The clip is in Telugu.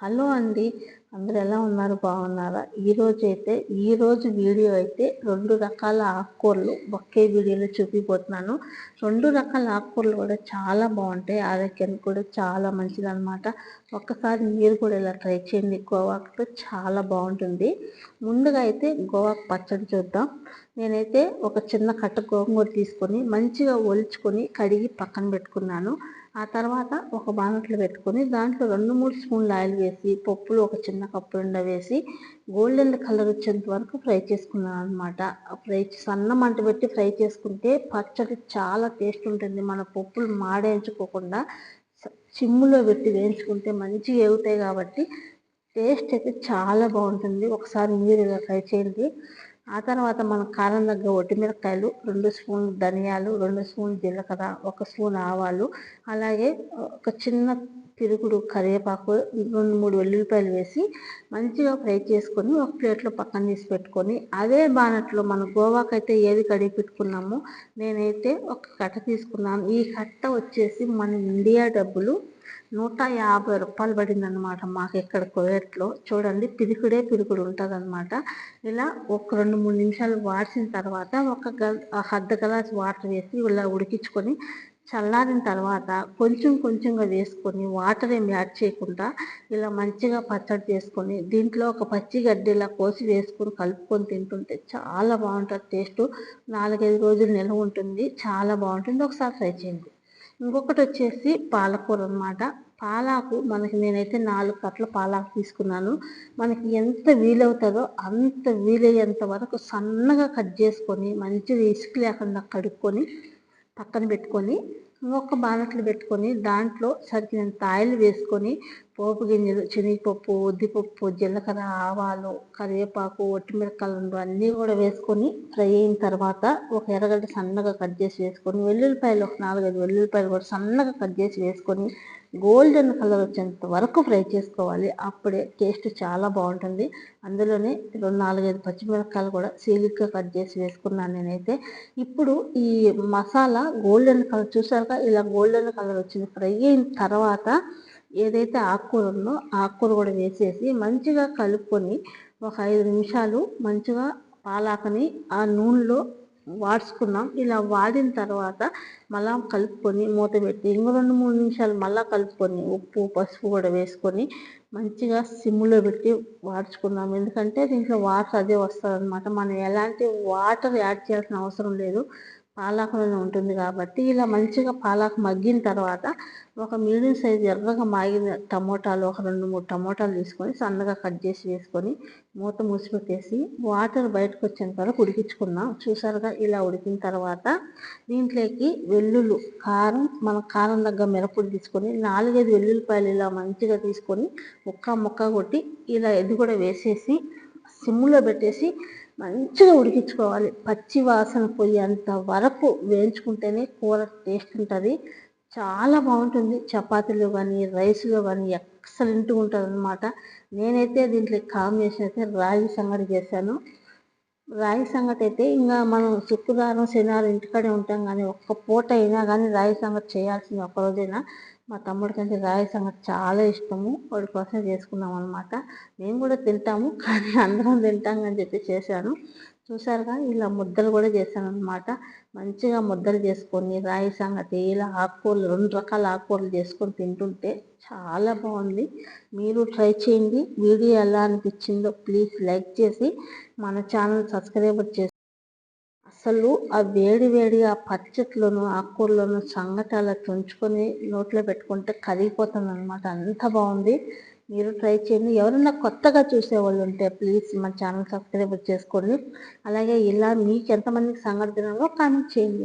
హలో అండి. అందరూ ఎలా ఉన్నారు? బాగున్నారా? ఈరోజు వీడియో అయితే 2 రకాల ఆకుకూరలు ఒకే వీడియోలో చూపిపోతున్నాను. 2 రకాల ఆకుకూరలు కూడా చాలా బాగుంటాయి. ఆరోగ్యానికి కూడా చాలా మంచిదన్నమాట. ఒక్కసారి మీరు కూడా ఇలా ట్రై చేయండి. గోవాకుతో చాలా బాగుంటుంది. ముందుగా అయితే గోవాకు పచ్చడి చూద్దాం. నేనైతే ఒక చిన్న కట్ట గోంగూర తీసుకొని మంచిగా ఒలుచుకొని కడిగి పక్కన పెట్టుకున్నాను. ఆ తర్వాత ఒక బాణట్లో పెట్టుకొని దాంట్లో 2-3 స్పూన్లు ఆయిల్ వేసి పప్పులు ఒక చిన్న కప్పు నిండా వేసి గోల్డెన్ కలర్ వచ్చేంత వరకు ఫ్రై చేసుకున్నాను అనమాట. సన్న మంట పెట్టి ఫ్రై చేసుకుంటే పచ్చడి చాలా టేస్ట్ ఉంటుంది. మన పప్పులు మాడేయించుకోకుండా చిమ్ములో పెట్టి వేయించుకుంటే మంచిగా ఎగుతాయి కాబట్టి టేస్ట్ అయితే చాలా బాగుంటుంది. ఒకసారి మీరు ఇలా ట్రై చేయండి. ఆ తర్వాత మనం కారం తగ్గ ఒట్టిమిరపకాయలు, 2 స్పూన్లు ధనియాలు, 2 స్పూన్లు జీలకర్ర, 1 స్పూన్ ఆవాలు, అలాగే ఒక చిన్న పిరుకుడు కరివేపాకు, 2-3 వెల్లుల్లిపాయలు వేసి మంచిగా ఫ్రై చేసుకొని ఒక ప్లేట్లో పక్కన తీసి పెట్టుకొని అదే బాణట్లో మనం గోవాకైతే ఏది కడిగి పెట్టుకున్నామో నేనైతే ఒక కట్ట తీసుకున్నాను. ఈ కట్ట వచ్చేసి మన ఇండియా డబ్బులు 150 రూపాయలు పడింది అనమాట. మాకు ఇక్కడ కువైట్లో చూడండి, పిరుకుడు ఉంటుంది అనమాట. ఇలా ఒక 2-3 నిమిషాలు వాడిసిన తర్వాత ఒక అర్ధ గ్లాస్ వాటర్ వేసి ఇలా ఉడికించుకొని చల్లారిన తర్వాత కొంచెంగా వేసుకొని వాటర్ ఏమి యాడ్ చేయకుండా ఇలా మంచిగా పచ్చడి చేసుకొని దీంట్లో ఒక పచ్చి గడ్డి ఇలా కోసి వేసుకొని కలుపుకొని తింటుంటే చాలా బాగుంటుంది. టేస్ట్ 4-5 రోజులు నిల్వ ఉంటుంది. చాలా బాగుంటుంది. ఒకసారి ట్రై చేయండి. ఇంకొకటి వచ్చేసి పాలకూర అనమాట. పాలాకు నేనైతే 4 కట్టల పాలాకు తీసుకున్నాను. మనకి ఎంత వీలవుతుందో అంత వీలయ్యేంత వరకు సన్నగా కట్ చేసుకొని మంచిగా ఇసుక లేకుండా కడుక్కొని పక్కన పెట్టుకొని ఇంకొక బాణట్లు పెట్టుకొని దాంట్లో సరిగినంత ఆయిల్ వేసుకొని పోపు గింజలు, శనగపప్పు, ఉద్దిపప్పు, జీలకర్ర, ఆవాలు, కరివేపాకు, ఒట్టిమిరపకాయలు అన్నీ కూడా వేసుకొని ఫ్రై అయిన తర్వాత ఒక ఎర్రగడ్డ సన్నగా కట్ చేసి వేసుకొని వెల్లుల్లిపాయలు ఒక 4-5 వెల్లుల్లిపాయలు కూడా సన్నగా కట్ చేసి వేసుకొని గోల్డెన్ కలర్ వచ్చేంత వరకు ఫ్రై చేసుకోవాలి. అప్పుడే టేస్ట్ చాలా బాగుంటుంది. అందులోనే 4-5 పచ్చిమిరపకాయలు కూడా సీలిగ్గా కట్ చేసి వేసుకున్నాను నేనైతే. ఇప్పుడు ఈ మసాలా గోల్డెన్ కలర్ చూసాక ఇలా గోల్డెన్ కలర్ వచ్చింది. ఫ్రై అయిన తర్వాత ఏదైతే ఆకుకూర ఉందో ఆకుకూర కూడా వేసేసి మంచిగా కలుపుకొని ఒక 5 నిమిషాలు మంచిగా పాలాకని ఆ నూనెలో వాడ్చుకున్నాం. ఇలా వాడిన తర్వాత మళ్ళా కలుపుకొని మూత పెట్టి ఇంకో 2-3 నిమిషాలు మళ్ళీ కలుపుకొని ఉప్పు, పసుపు కూడా వేసుకొని మంచిగా సిమ్లో పెట్టి వాడ్చుకున్నాం. ఎందుకంటే దీంట్లో వాటర్ అదే వస్తుంది అనమాట. మనం ఎలాంటి వాటర్ యాడ్ చేయాల్సిన అవసరం లేదు, పాలాకులోనే ఉంటుంది కాబట్టి. ఇలా మంచిగా పాలాకు మగ్గిన తర్వాత ఒక మీడియం సైజు ఎర్రగా మాగిన టమోటాలు ఒక 2-3 టమోటాలు తీసుకొని సన్నగా కట్ చేసి వేసుకొని మూత మూసిపెట్టేసి వాటర్ బయటకు వచ్చేంత వరకు ఉడికించుకున్నాం. చూసారుగా ఇలా ఉడికిన తర్వాత దీంట్లోకి వెల్లుల్లి, కారం తగ్గ మిరపొడి తీసుకొని 4-5 వెల్లుల్లిపాయలు ఇలా మంచిగా తీసుకొని ముక్క కొట్టి ఇలా ఇది కూడా వేసేసి సిమ్లో పెట్టేసి మంచిగా ఉడికించుకోవాలి. పచ్చి వాసన పోయేంత వరకు వేయించుకుంటేనే కూర టేస్ట్ ఉంటుంది. చాలా బాగుంటుంది. చపాతీలో కానీ రైస్లో కానీ ఎక్సలెంట్గా ఉంటుంది అనమాట. నేనైతే దీంట్లో కాంబినేషన్ అయితే రాగి సంగటి చేశాను. రాగి సంగటి అయితే ఇంకా మనం శుక్రవారం శనివారం ఇంటికాడే ఉంటాం కానీ ఒక్క పూట అయినా కానీ రాగి సంగటి చేయాల్సింది ఒక్కరోజైనా. మా తమ్ముడికంటే రాగి సంగటి చాలా ఇష్టము. వాడి కోసం చేసుకున్నాం అనమాట. మేము కూడా తింటాము కానీ అందరం తింటాం అని చెప్పి చేశాను. చూసారుగా ఇలా ముద్దలు కూడా చేశాను అనమాట. మంచిగా ముద్దలు చేసుకొని రాగి సంగటి ఇలా ఆకుకూరలు 2 రకాల ఆకుకూరలు చేసుకొని తింటుంటే చాలా బాగుంది. మీరు ట్రై చేయండి. వీడియో ఎలా అనిపించిందో ప్లీజ్ లైక్ చేసి మన ఛానల్ సబ్స్క్రైబ్ చేసి అసలు ఆ వేడిగా పచ్చట్లోను ఆకుకూరలోను సంగటి అలా తుంచుకొని నోట్లో పెట్టుకుంటే కరిగిపోతుంది అనమాట. అంత బాగుంది. మీరు ట్రై చేయండి. ఎవరైనా కొత్తగా చూసేవాళ్ళు ఉంటే ప్లీజ్ మన ఛానల్ సబ్స్క్రైబ్ చేసుకోండి. అలాగే ఇలా మీకు ఎంతమందికి సంగటి తినాలో కామెంట్ చేయండి.